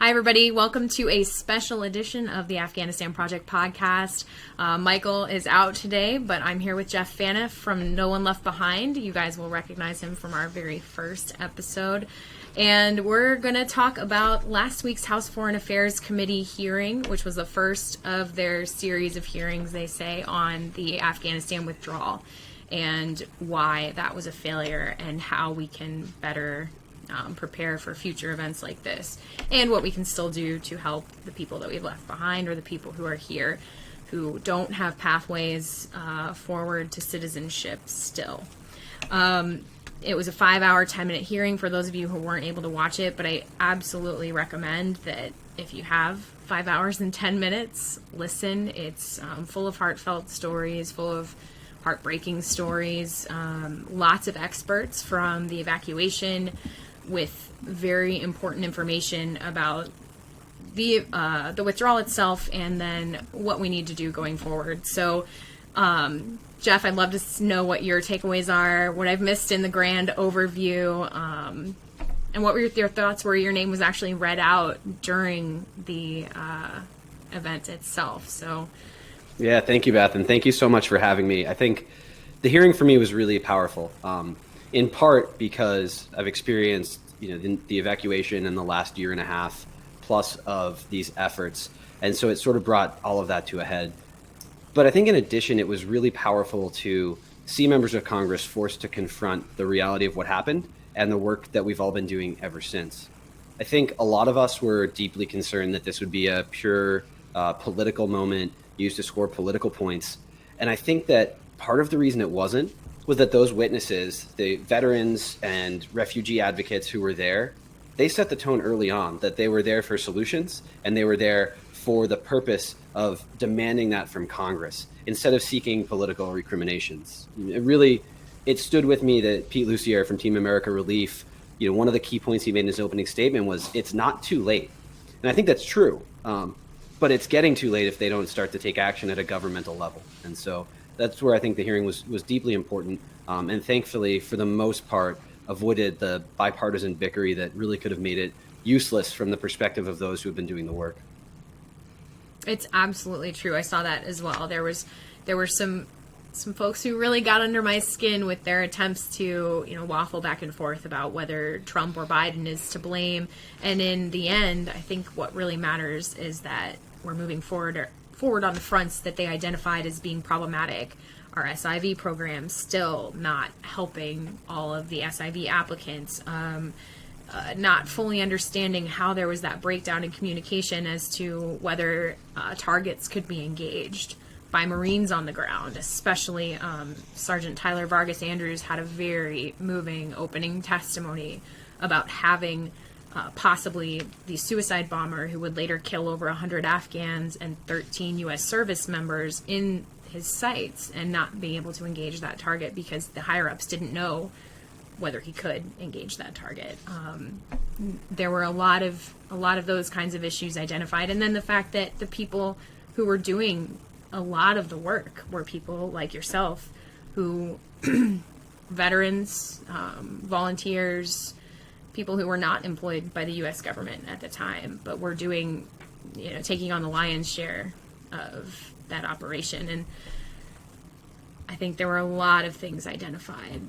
Hi, everybody. Welcome to a special edition of the Afghanistan Project Podcast. Michael is out today, but I'm here with Jeff Phaneuf from No One Left Behind. You guys will recognize him from our very first episode. And we're going to talk about last week's House Foreign Affairs Committee hearing, which was the first of their series of hearings, they say, on the Afghanistan withdrawal and why that was a failure and how we can better prepare for future events like this, and what we can still do to help the people that we've left behind or the people who are here who don't have pathways forward to citizenship still. It was a 5-hour, 10-minute hearing for those of you who weren't able to watch it, but I absolutely recommend that if you have 5 hours and 10 minutes, listen. It's full of heartfelt stories, full of heartbreaking stories, lots of experts from the evacuation, with very important information about the withdrawal itself and then what we need to do going forward. So, Jeff, I'd love to know what your takeaways are, what I've missed in the grand overview, and what were your thoughts where your name was actually read out during the event itself. So, yeah, thank you, Beth, and thank you so much for having me. I think the hearing for me was really powerful. In part because I've experienced, the evacuation in the last year and a half plus of these efforts. And so it sort of brought all of that to a head. But I think in addition, it was really powerful to see members of Congress forced to confront the reality of what happened and the work that we've all been doing ever since. I think a lot of us were deeply concerned that this would be a pure political moment used to score political points. And I think that part of the reason it wasn't was that those witnesses, the veterans and refugee advocates who were there, they set the tone early on that they were there for solutions and they were there for the purpose of demanding that from Congress instead of seeking political recriminations. It stood with me that Pete Lucier from Team America Relief, one of the key points he made in his opening statement was it's not too late. And I think that's true, but it's getting too late if they don't start to take action at a governmental level. And so that's where I think the hearing was deeply important, and thankfully, for the most part, avoided the bipartisan bickery that really could have made it useless from the perspective of those who have been doing the work. It's absolutely true. I saw that as well. There were some folks who really got under my skin with their attempts to waffle back and forth about whether Trump or Biden is to blame. And in the end, I think what really matters is that we're moving forward on the fronts that they identified as being problematic. Our SIV program still not helping all of the SIV applicants, not fully understanding how there was that breakdown in communication as to whether targets could be engaged by Marines on the ground, especially Sergeant Tyler Vargas Andrews had a very moving opening testimony about having possibly the suicide bomber who would later kill over 100 Afghans and 13 U.S. service members in his sights and not being able to engage that target because the higher-ups didn't know whether he could engage that target. There were a lot of those kinds of issues identified. And then the fact that the people who were doing a lot of the work were people like yourself who, veterans, volunteers, people who were not employed by the U.S. government at the time, but were doing, taking on the lion's share of that operation. And I think there were a lot of things identified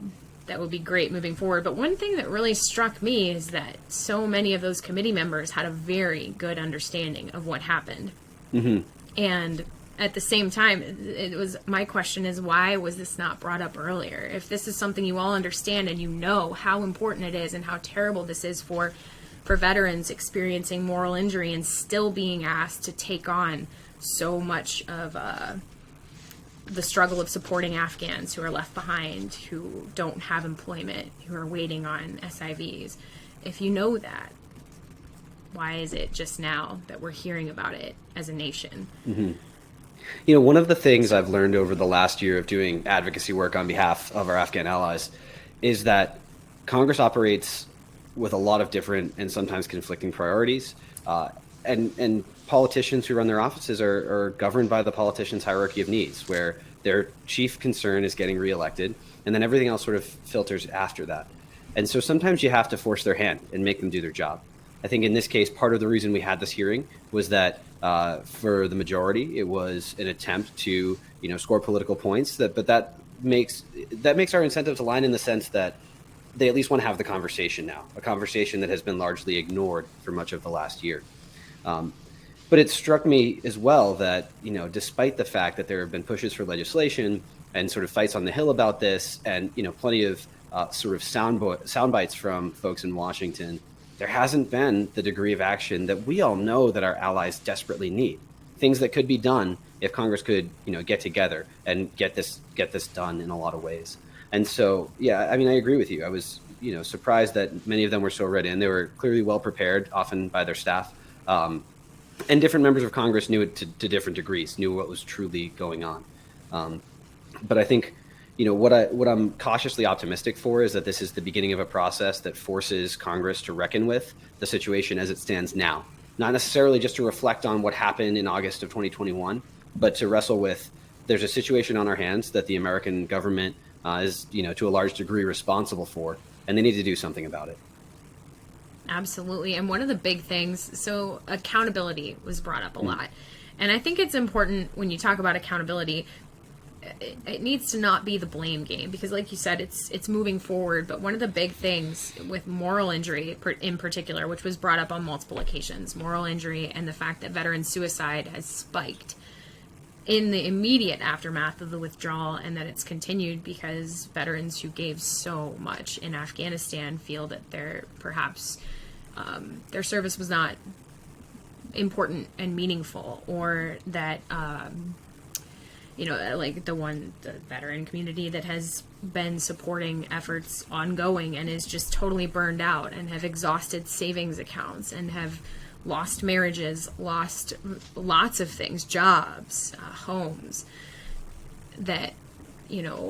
that would be great moving forward. But one thing that really struck me is that so many of those committee members had a very good understanding of what happened. Mm-hmm. And at the same time, my question is, why was this not brought up earlier? If this is something you all understand and you know how important it is and how terrible this is for veterans experiencing moral injury and still being asked to take on so much of the struggle of supporting Afghans who are left behind, who don't have employment, who are waiting on SIVs. If you know that, why is it just now that we're hearing about it as a nation? Mm-hmm. One of the things I've learned over the last year of doing advocacy work on behalf of our Afghan allies is that Congress operates with a lot of different and sometimes conflicting priorities. And politicians who run their offices are governed by the politician's hierarchy of needs, where their chief concern is getting reelected, and then everything else sort of filters after that. And so sometimes you have to force their hand and make them do their job. I think in this case, part of the reason we had this hearing was that for the majority, it was an attempt to, score political points. But that makes our incentives align in the sense that they at least want to have the conversation now, a conversation that has been largely ignored for much of the last year. But it struck me as well that, despite the fact that there have been pushes for legislation and sort of fights on the Hill about this, and, plenty of sort of sound bites from folks in Washington, there hasn't been the degree of action that we all know that our allies desperately need. Things that could be done if Congress could, get together and get this done in a lot of ways. And so, yeah, I mean, I agree with you. I was, surprised that many of them were so ready, and they were clearly well prepared, often by their staff. And different members of Congress knew it to different degrees, knew what was truly going on. But I think, what I'm cautiously optimistic for is that this is the beginning of a process that forces Congress to reckon with the situation as it stands now. Not necessarily just to reflect on what happened in August of 2021, but to wrestle with, there's a situation on our hands that the American government is, to a large degree responsible for, and they need to do something about it. Absolutely. And one of the big things, so accountability was brought up a lot. And I think it's important when you talk about accountability, it needs to not be the blame game, because like you said, it's moving forward. But one of the big things with moral injury in particular, which was brought up on multiple occasions, moral injury and the fact that veteran suicide has spiked in the immediate aftermath of the withdrawal, and that it's continued because veterans who gave so much in Afghanistan feel that their service was not important and meaningful, or that like the veteran community that has been supporting efforts ongoing and is just totally burned out and have exhausted savings accounts and have lost marriages, lost lots of things, jobs, homes, that,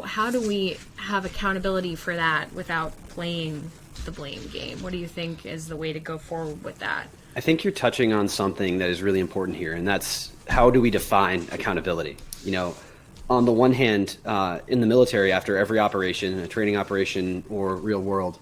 how do we have accountability for that without playing the blame game? What do you think is the way to go forward with that? I think you're touching on something that is really important here, and that's, how do we define accountability? On the one hand, in the military, after every operation, a training operation or real world,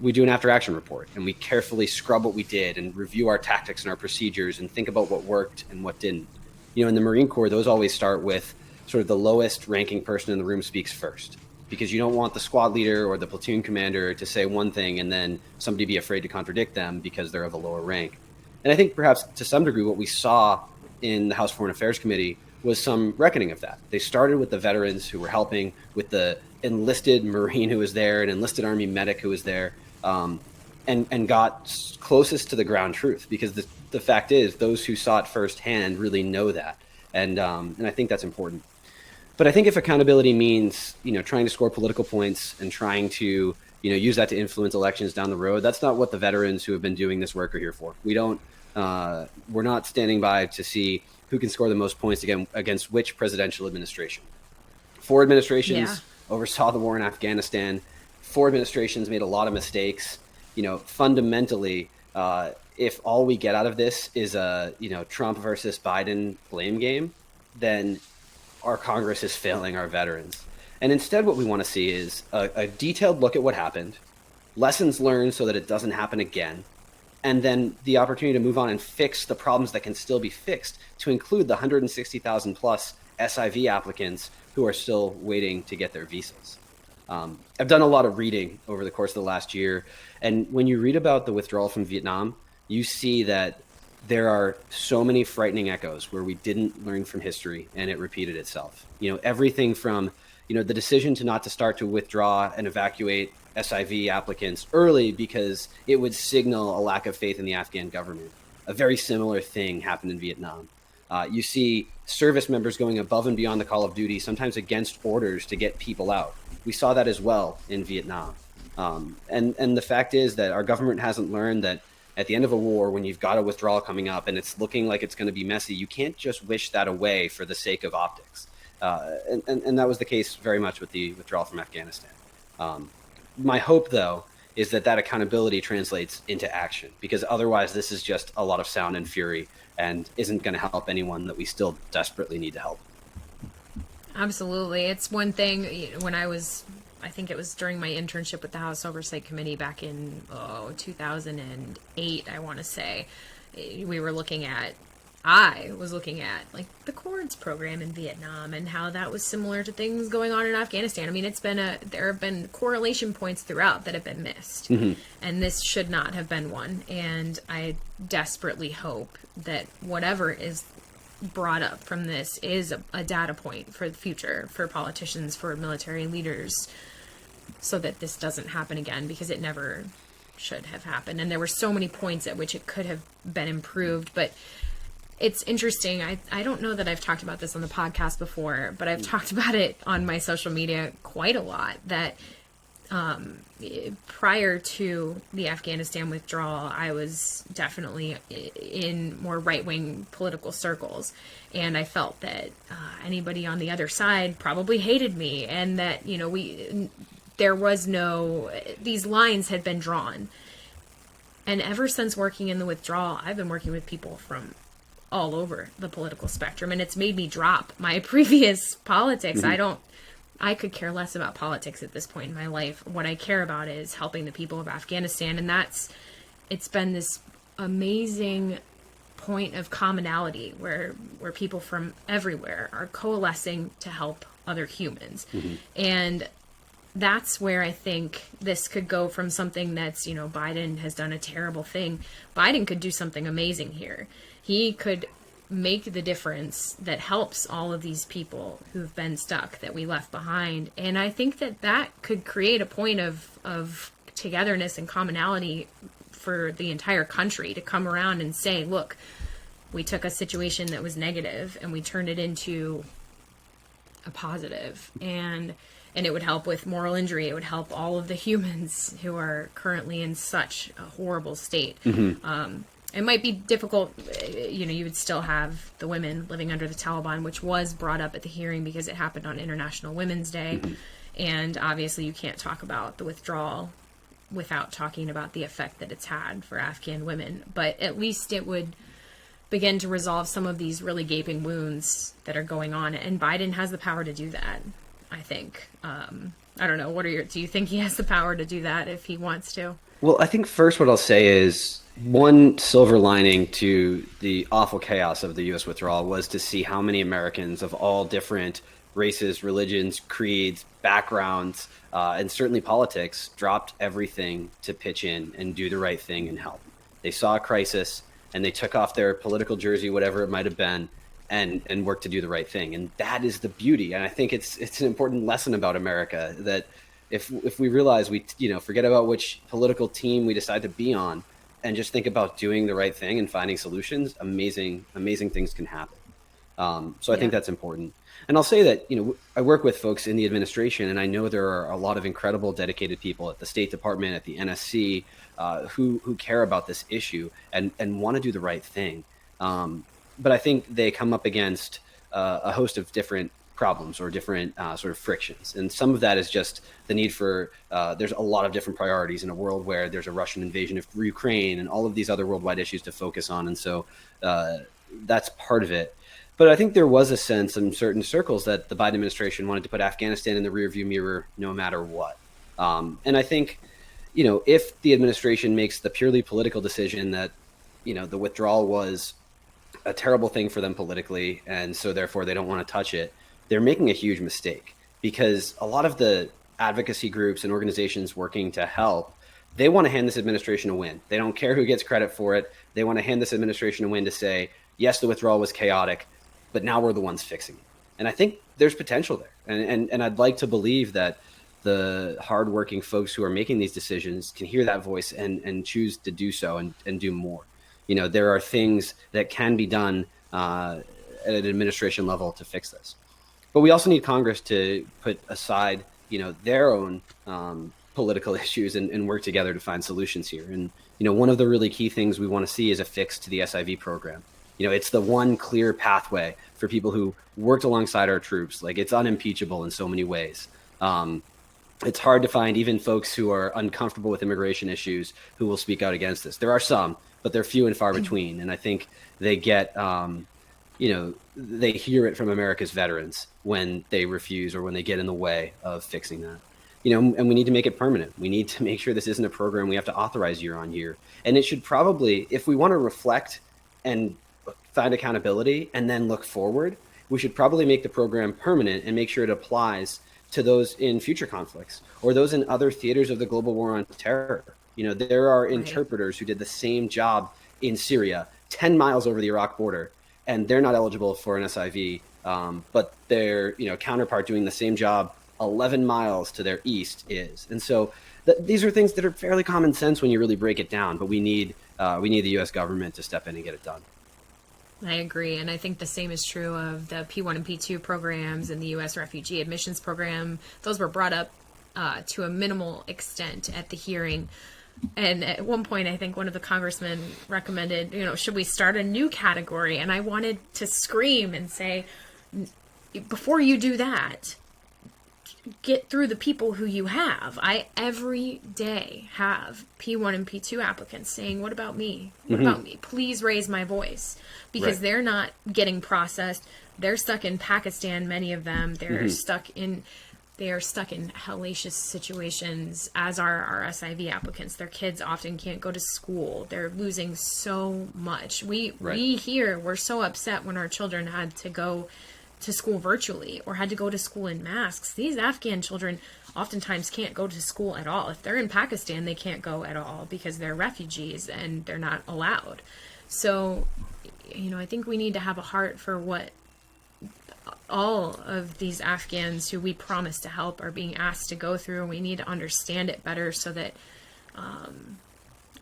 we do an after-action report, and we carefully scrub what we did and review our tactics and our procedures and think about what worked and what didn't. In the Marine Corps, those always start with sort of the lowest ranking person in the room speaks first, because you don't want the squad leader or the platoon commander to say one thing and then somebody be afraid to contradict them because they're of a lower rank. And I think perhaps to some degree what we saw in the House Foreign Affairs Committee was some reckoning of that. They started with the veterans who were helping, with the enlisted Marine who was there, an enlisted Army medic who was there, and got closest to the ground truth, because the fact is those who saw it firsthand really know that. And I think that's important. But I think if accountability means, trying to score political points and trying to, use that to influence elections down the road, that's not what the veterans who have been doing this work are here for. We're not standing by to see who can score the most points against which presidential administration. 4 administrations oversaw the war in Afghanistan. 4 administrations made a lot of mistakes. Fundamentally, if all we get out of this is a, Trump versus Biden blame game, then our Congress is failing our veterans. And instead, what we want to see is a detailed look at what happened, lessons learned so that it doesn't happen again, and then the opportunity to move on and fix the problems that can still be fixed, to include the 160,000 plus SIV applicants who are still waiting to get their visas. I've done a lot of reading over the course of the last year, and when you read about the withdrawal from Vietnam, you see that there are so many frightening echoes where we didn't learn from history and it repeated itself. Everything from, the decision not to start to withdraw and evacuate SIV applicants early because it would signal a lack of faith in the Afghan government. A very similar thing happened in Vietnam. You see service members going above and beyond the call of duty, sometimes against orders to get people out. We saw that as well in Vietnam. And the fact is that our government hasn't learned that at the end of a war, when you've got a withdrawal coming up and it's looking like it's going to be messy, you can't just wish that away for the sake of optics. And that was the case very much with the withdrawal from Afghanistan. My hope, though, is that accountability translates into action, because otherwise this is just a lot of sound and fury and isn't going to help anyone that we still desperately need to help. Absolutely. It's one thing when I was I think it was during my internship with the House Oversight Committee back in 2008, I want to say. I was looking at like the Accords program in Vietnam and how that was similar to things going on in Afghanistan. I mean, there have been correlation points throughout that have been missed, and this should not have been one. And I desperately hope that whatever is brought up from this is a data point for the future, for politicians, for military leaders, so that this doesn't happen again, because it never should have happened. And there were so many points at which it could have been improved. But it's interesting. I don't know that I've talked about this on the podcast before, but I've talked about it on my social media quite a lot, that prior to the Afghanistan withdrawal, I was definitely in more right-wing political circles, and I felt that anybody on the other side probably hated me, and that, you know, these lines had been drawn. And ever since working in the withdrawal, I've been working with people from all over the political spectrum, and it's made me drop my previous politics. I could care less about politics at this point in my life. What I care about is helping the people of Afghanistan, and it's been this amazing point of commonality where people from everywhere are coalescing to help other humans. And that's where I think this could go from something that's, you know, Biden has done a terrible thing. Biden could do something amazing here. He could make the difference that helps all of these people who've been stuck, that we left behind. And I think that could create a point of togetherness and commonality for the entire country to come around and say, look, we took a situation that was negative and we turned it into a positive. And it would help with moral injury. It would help all of the humans who are currently in such a horrible state. It might be difficult, you know, you would still have the women living under the Taliban, which was brought up at the hearing because it happened on International Women's Day. And obviously you can't talk about the withdrawal without talking about the effect that it's had for Afghan women. But at least it would begin to resolve some of these really gaping wounds that are going on. And Biden has the power to do that, I think. I don't know. Do you think he has the power to do that if he wants to? Well, I think first what I'll say is one silver lining to the awful chaos of the U.S. withdrawal was to see how many Americans of all different races, religions, creeds, backgrounds, and certainly politics dropped everything to pitch in and do the right thing and help. They saw a crisis and they took off their political jersey, whatever it might have been, and worked to do the right thing. And that is the beauty. And I think it's an important lesson about America, that if we realize we, you know, forget about which political team we decide to be on and just think about doing the right thing and finding solutions, amazing things can happen. So I think that's important. And I'll say that, you know, I work with folks in the administration, and I know there are a lot of incredible dedicated people at the State Department, at the NSC, who care about this issue and want to do the right thing. But I think they come up against a host of different problems or different sort of frictions. And some of that is just the need for, there's a lot of different priorities in a world where there's a Russian invasion of Ukraine and all of these other worldwide issues to focus on. And so that's part of it. But I think there was a sense in certain circles that the Biden administration wanted to put Afghanistan in the rearview mirror no matter what. And I think, you know, if the administration makes the purely political decision that, you know, the withdrawal was a terrible thing for them politically, and so therefore they don't want to touch it, they're making a huge mistake, because a lot of the advocacy groups and organizations working to help, they want to hand this administration a win. They don't care who gets credit for it. They want to hand this administration a win to say, yes, the withdrawal was chaotic, but now we're the ones fixing it. And I think there's potential there. And I'd like to believe that the hardworking folks who are making these decisions can hear that voice and choose to do so and do more. You know, there are things that can be done at an administration level to fix this. But we also need Congress to put aside, you know, their own political issues and work together to find solutions here. And, you know, one of the really key things we want to see is a fix to the SIV program. You know, it's the one clear pathway for people who worked alongside our troops. Like, it's unimpeachable in so many ways. It's hard to find even folks who are uncomfortable with immigration issues who will speak out against this. There are some, but they're few and far between. And I think they get, you know, they hear it from America's veterans when they refuse or when they get in the way of fixing that. and we need to make it permanent. We need to make sure this isn't a program we have to authorize year on year. And it should probably, if we want to reflect and find accountability and then look forward, we should probably make the program permanent and make sure it applies to those in future conflicts or those in other theaters of the global war on terror. There are interpreters who did the same job in Syria, 10 miles over the Iraq border, and they're not eligible for an SIV, but their counterpart doing the same job 11 miles to their east is. And so these are things that are fairly common sense when you really break it down, but we need the U.S. government to step in and get it done. I agree. And I think the same is true of the P1 and P2 programs and the U.S. Refugee Admissions Program. Those were brought up to a minimal extent at the hearing. And at one point, I think one of the congressmen recommended, should we start a new category? And I wanted to scream and say, before you do that, get through the people who you have. I every day have P1 and P2 applicants saying, what about me? What about me? Please raise my voice. Because they're not getting processed. They're stuck in Pakistan, many of them. They're stuck in hellacious situations, as are our SIV applicants. Their kids often can't go to school. They're losing so much. We here were so upset when our children had to go to school virtually or had to go to school in masks. These Afghan children oftentimes can't go to school at all. If they're in Pakistan, they can't go at all because they're refugees and they're not allowed. So, I think we need to have a heart for what all of these Afghans who we promise to help are being asked to go through, and we need to understand it better so that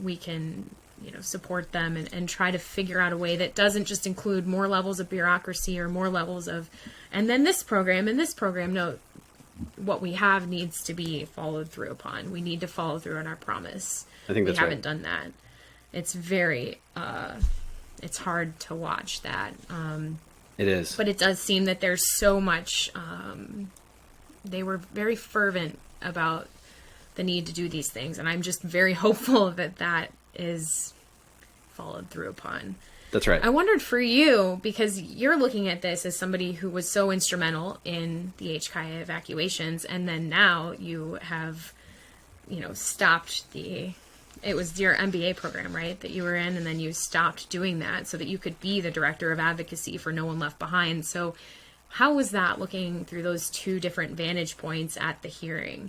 we can support them and try to figure out a way that doesn't just include more levels of bureaucracy or more levels of, and then this program and this program. No, what we have needs to be followed through upon. We need to follow through on our promise. I think that's we haven't done that. It's very, it's hard to watch that. It is. But it does seem that there's so much, they were very fervent about the need to do these things. And I'm just very hopeful that that is followed through upon. That's right. I wondered for you, because you're looking at this as somebody who was so instrumental in the HKIA evacuations, and then now you have, stopped it was your MBA program, right, that you were in, and then you stopped doing that so that you could be the director of advocacy for No One Left Behind. So how was that, looking through those two different vantage points at the hearing?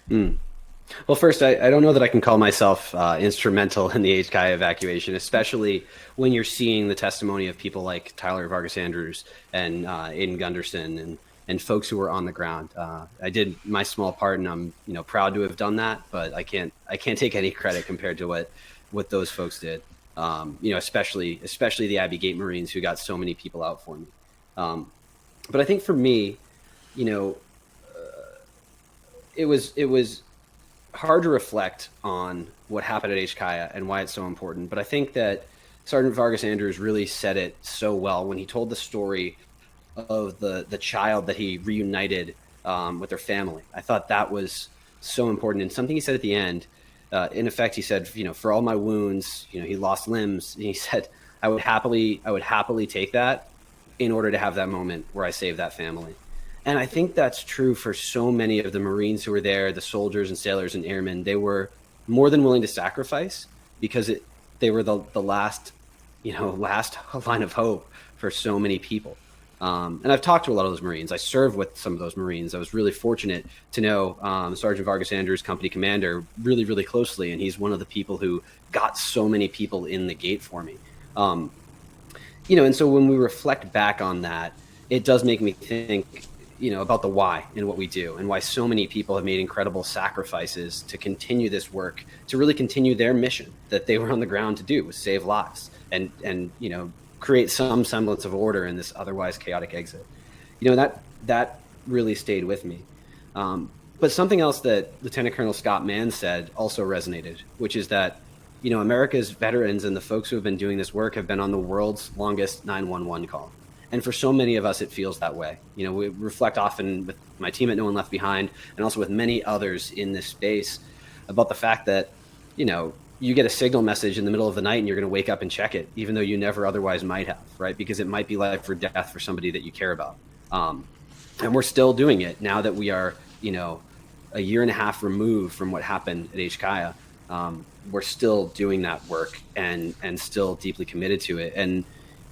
Well, first, I don't know that I can call myself instrumental in the HKIA evacuation, especially when you're seeing the testimony of people like Tyler Vargas Andrews and Aiden Gunderson and folks who were on the ground. I did my small part, and I'm proud to have done that, but I can't take any credit compared to what those folks did. Especially the Abbey Gate Marines, who got so many people out for me. But I think for me, it was hard to reflect on what happened at HKIA and why it's so important. But I think that Sergeant Vargas Andrews really said it so well when he told the story of the child that he reunited with their family. I thought that was so important. And something he said at the end, in effect, he said, for all my wounds, he lost limbs. And he said, I would happily take that in order to have that moment where I saved that family. And I think that's true for so many of the Marines who were there, the soldiers and sailors and airmen. They were more than willing to sacrifice because they were the last line of hope for so many people. And I've talked to a lot of those Marines. I served with some of those Marines. I was really fortunate to know Sergeant Vargas Andrews, company commander, really, really closely. And he's one of the people who got so many people in the gate for me. And so when we reflect back on that, it does make me think, about the why in what we do and why so many people have made incredible sacrifices to continue this work, to really continue their mission that they were on the ground to do, was save lives and create some semblance of order in this otherwise chaotic exit. That really stayed with me. But something else that Lieutenant Colonel Scott Mann said also resonated, which is that, America's veterans and the folks who have been doing this work have been on the world's longest 911 call. And for so many of us, it feels that way. We reflect often with my team at No One Left Behind and also with many others in this space about the fact that, you get a signal message in the middle of the night and you're going to wake up and check it, even though you never otherwise might have, right? Because it might be life or death for somebody that you care about. And we're still doing it now that we are, a year and a half removed from what happened at HKIA, we're still doing that work and still deeply committed to it. And,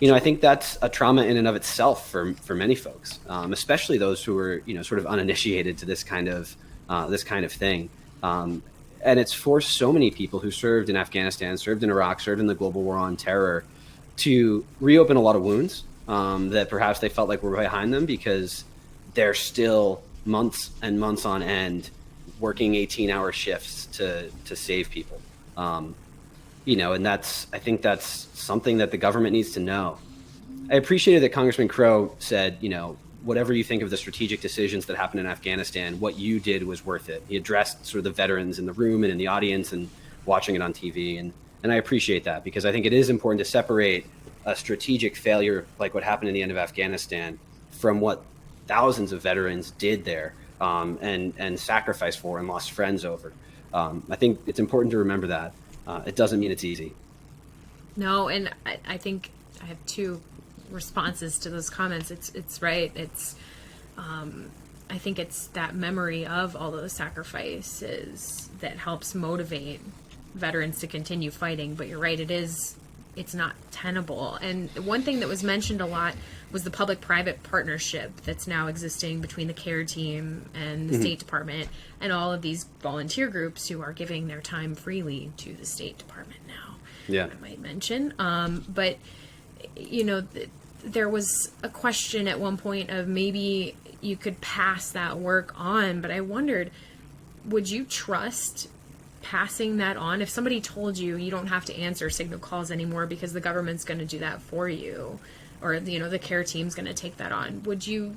I think that's a trauma in and of itself for many folks, especially those who are, sort of uninitiated to this kind of thing. And it's forced so many people who served in Afghanistan, served in Iraq, served in the global war on terror to reopen a lot of wounds that perhaps they felt like were behind them, because they're still months and months on end working 18-hour shifts to save people. And I think that's something that the government needs to know. I appreciated that Congressman Crow said, whatever you think of the strategic decisions that happened in Afghanistan, what you did was worth it. He addressed sort of the veterans in the room and in the audience and watching it on TV. And I appreciate that, because I think it is important to separate a strategic failure like what happened in the end of Afghanistan from what thousands of veterans did there and sacrificed for and lost friends over. I think it's important to remember that. It doesn't mean it's easy. No, and I think I have two responses to those comments. It's right. I think it's that memory of all those sacrifices that helps motivate veterans to continue fighting. But you're right, it's not tenable. And one thing that was mentioned a lot was the public-private partnership that's now existing between the CARE team and the State Department and all of these volunteer groups who are giving their time freely to the State Department now. Yeah, I might mention. But, there was a question at one point of maybe you could pass that work on, but I wondered, would you trust passing that on? If somebody told you you don't have to answer signal calls anymore because the government's going to do that for you, or the CARE team's going to take that on, would you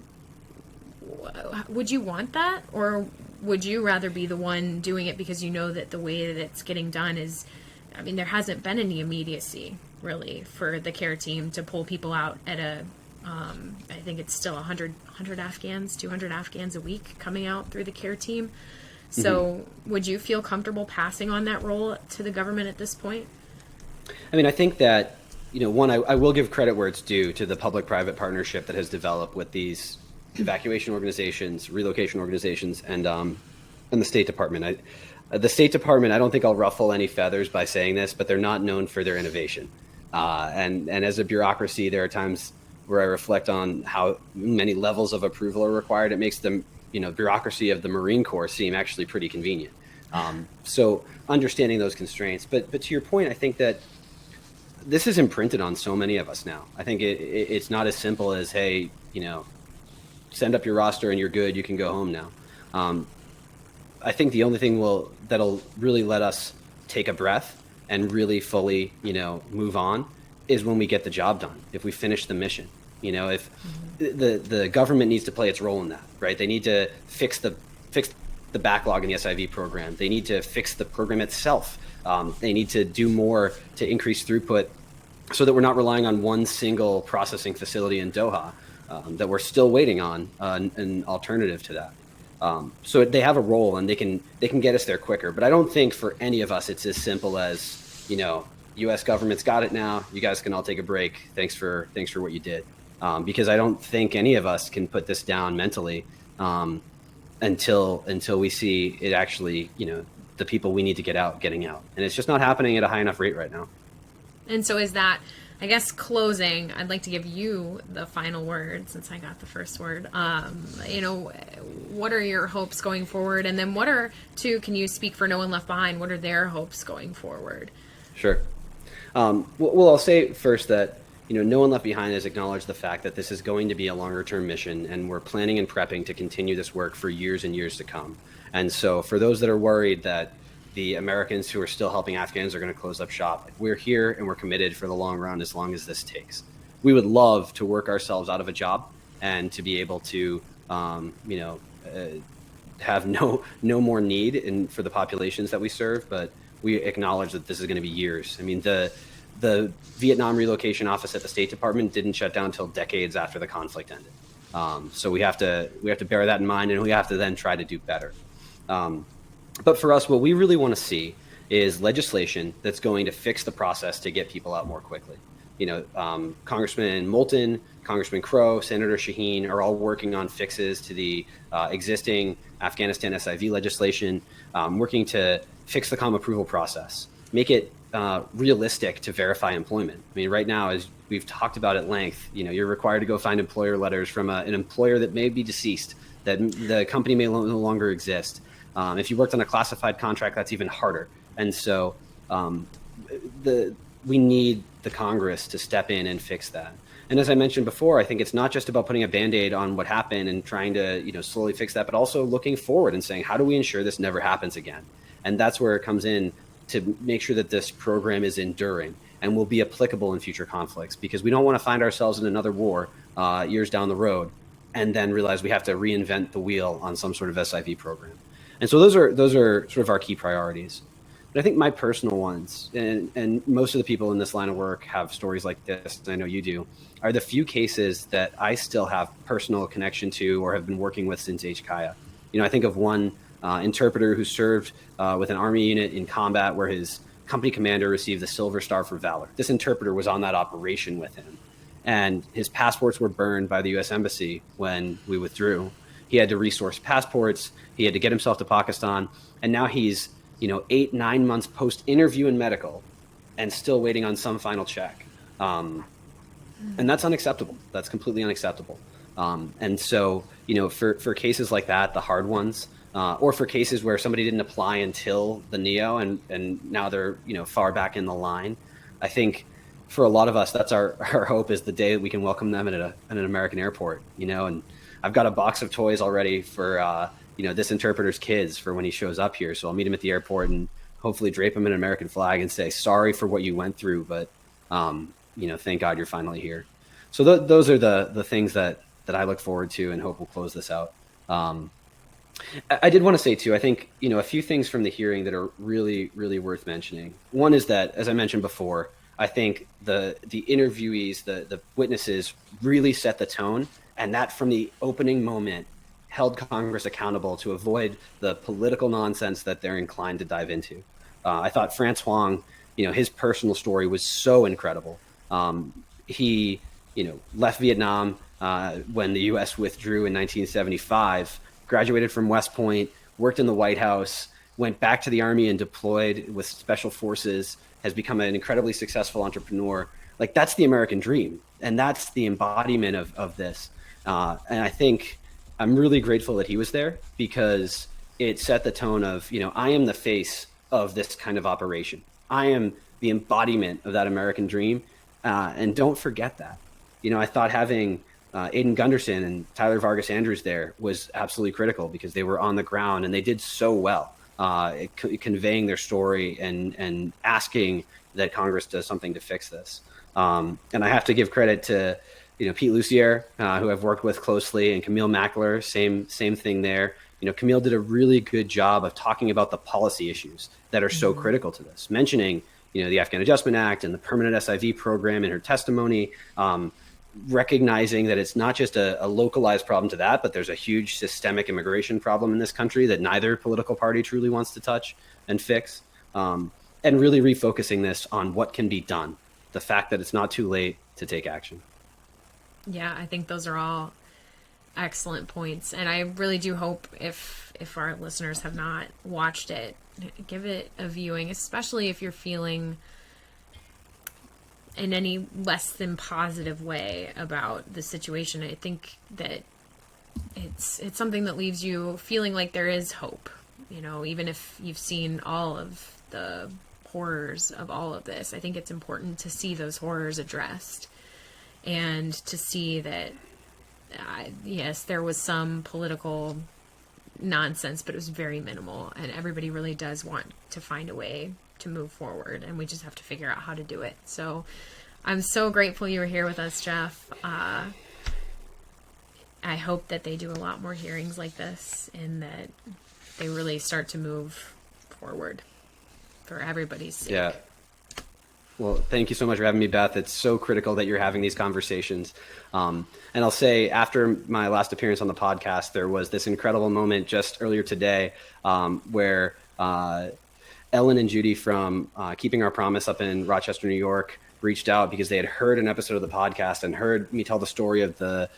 want that, or would you rather be the one doing it because you know that the way that it's getting done is, there hasn't been any immediacy really for the CARE team to pull people out at I think it's still 100 Afghans, 200 Afghans a week coming out through the CARE team. So would you feel comfortable passing on that role to the government at this point? I think that, one, I will give credit where it's due to the public-private partnership that has developed with these evacuation organizations, relocation organizations, and the State Department. The State Department, I don't think I'll ruffle any feathers by saying this, but they're not known for their innovation. And as a bureaucracy, there are times where I reflect on how many levels of approval are required. It makes the bureaucracy of the Marine Corps seem actually pretty convenient. So understanding those constraints. But to your point, I think that this is imprinted on so many of us now. I think it's not as simple as, hey, send up your roster and you're good, you can go home now. I think the only thing that'll really let us take a breath and really fully, move on is when we get the job done. If we finish the mission, if the government needs to play its role in that, right? They need to fix the backlog in the SIV program. They need to fix the program itself. They need to do more to increase throughput so that we're not relying on one single processing facility in Doha, that we're still waiting on an alternative to that. So they have a role and they can get us there quicker. But I don't think for any of us it's as simple as, U.S. government's got it now. You guys can all take a break. Thanks for what you did. Because I don't think any of us can put this down mentally until we see it actually, the people we need to get out, getting out. And it's just not happening at a high enough rate right now. And so is that, I guess, closing, I'd like to give you the final word since I got the first word. What are your hopes going forward? And then can you speak for No One Left Behind? What are their hopes going forward? Sure. Well, I'll say first that, No One Left Behind has acknowledged the fact that this is going to be a longer term mission, and we're planning and prepping to continue this work for years and years to come. And so for those that are worried that the Americans who are still helping Afghans are going to close up shop, we're here and we're committed for the long run as long as this takes. We would love to work ourselves out of a job and to be able to, have no more need for the populations that we serve, but we acknowledge that this is going to be years. The Vietnam Relocation Office at the State Department didn't shut down until decades after the conflict ended. So we have to bear that in mind, and we have to then try to do better. But for us, what we really want to see is legislation that's going to fix the process to get people out more quickly. Congressman Moulton, Congressman Crow, Senator Shaheen are all working on fixes to the existing Afghanistan SIV legislation, working to fix the COM approval process, make it realistic to verify employment. I mean, right now, as we've talked about at length, you're required to go find employer letters from an employer that may be deceased, that the company may no longer exist. If you worked on a classified contract, that's even harder. And so we need the Congress to step in and fix that. And as I mentioned before, I think it's not just about putting a Band-Aid on what happened and trying to slowly fix that, but also looking forward and saying, how do we ensure this never happens again? And that's where it comes in, to make sure that this program is enduring and will be applicable in future conflicts, because we don't want to find ourselves in another war years down the road and then realize we have to reinvent the wheel on some sort of SIV program. And so those are sort of our key priorities. But I think my personal ones, and most of the people in this line of work have stories like this, and I know you do, are the few cases that I still have personal connection to or have been working with since HKIA. I think of one interpreter who served with an Army unit in combat where his company commander received the Silver Star for Valor. This interpreter was on that operation with him, and his passports were burned by the U.S. Embassy when we withdrew. He had to resource passports. He had to get himself to Pakistan, and now he's 8-9 months post interview and medical, and still waiting on some final check. And that's unacceptable. That's completely unacceptable. And so, for cases like that, the hard ones, or for cases where somebody didn't apply until the NEO and now they're, far back in the line, I think for a lot of us, that's our hope, is the day that we can welcome them at an American airport, and I've got a box of toys already for, this interpreter's kids for when he shows up here. So I'll meet him at the airport and hopefully drape him in an American flag and say, sorry for what you went through, but, thank God you're finally here. So those are the things that I look forward to and hope will close this out. I did want to say too, I think, a few things from the hearing that are really, really worth mentioning. One is that, as I mentioned before, I think the interviewees, the witnesses really set the tone, and that from the opening moment held Congress accountable to avoid the political nonsense that they're inclined to dive into. I thought France Huang, his personal story was so incredible. He, left Vietnam when the U.S. withdrew in 1975, graduated from West Point, worked in the White House, went back to the Army and deployed with Special Forces, has become an incredibly successful entrepreneur. Like, that's the American dream. And that's the embodiment of this. And I think I'm really grateful that he was there, because it set the tone of, I am the face of this kind of operation. I am the embodiment of that American dream. And don't forget that. I thought having Aiden Gunderson and Tyler Vargas Andrews there was absolutely critical, because they were on the ground and they did so well, conveying their story and asking that Congress does something to fix this. And I have to give credit to, Pete Lucier, who I've worked with closely, and Camille Mackler, same thing there. Camille did a really good job of talking about the policy issues that are so critical to this, mentioning, the Afghan Adjustment Act and the permanent SIV program in her testimony, recognizing that it's not just a localized problem to that, but there's a huge systemic immigration problem in this country that neither political party truly wants to touch and fix, and really refocusing this on what can be done, the fact that it's not too late to take action. Yeah, I think those are all excellent points. And I really do hope if our listeners have not watched it, give it a viewing, especially if you're feeling in any less than positive way about the situation. I think that it's something that leaves you feeling like there is hope, even if you've seen all of the horrors of all of this. I think it's important to see those horrors addressed, and to see that, yes, there was some political nonsense, but it was very minimal, and everybody really does want to find a way to move forward, and we just have to figure out how to do it. So I'm so grateful you were here with us, Jeff. I hope that they do a lot more hearings like this, and that they really start to move forward for everybody's sake. Yeah. Well, thank you so much for having me, Beth. It's so critical that you're having these conversations. And I'll say, after my last appearance on the podcast, there was this incredible moment just earlier today where Ellen and Judy from Keeping Our Promise up in Rochester, New York, reached out because they had heard an episode of the podcast and heard me tell the story of the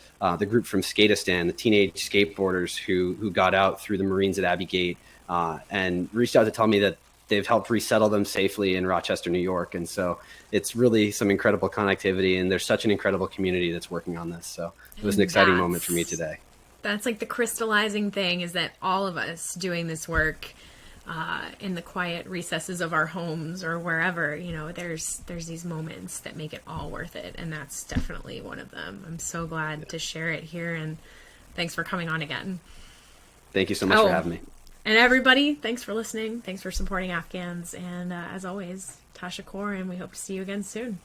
group from Skatistan, the teenage skateboarders who got out through the Marines at Abbey Gate, and reached out to tell me that they've helped resettle them safely in Rochester, New York. And so it's really some incredible connectivity, and there's such an incredible community that's working on this. So it was an exciting moment for me today. That's like the crystallizing thing, is that all of us doing this work in the quiet recesses of our homes or wherever, there's these moments that make it all worth it. And that's definitely one of them. I'm so glad to share it here. And thanks for coming on again. Thank you so much for having me. And everybody, thanks for listening. Thanks for supporting Afghans. And as always, Tasha Kaur, and we hope to see you again soon.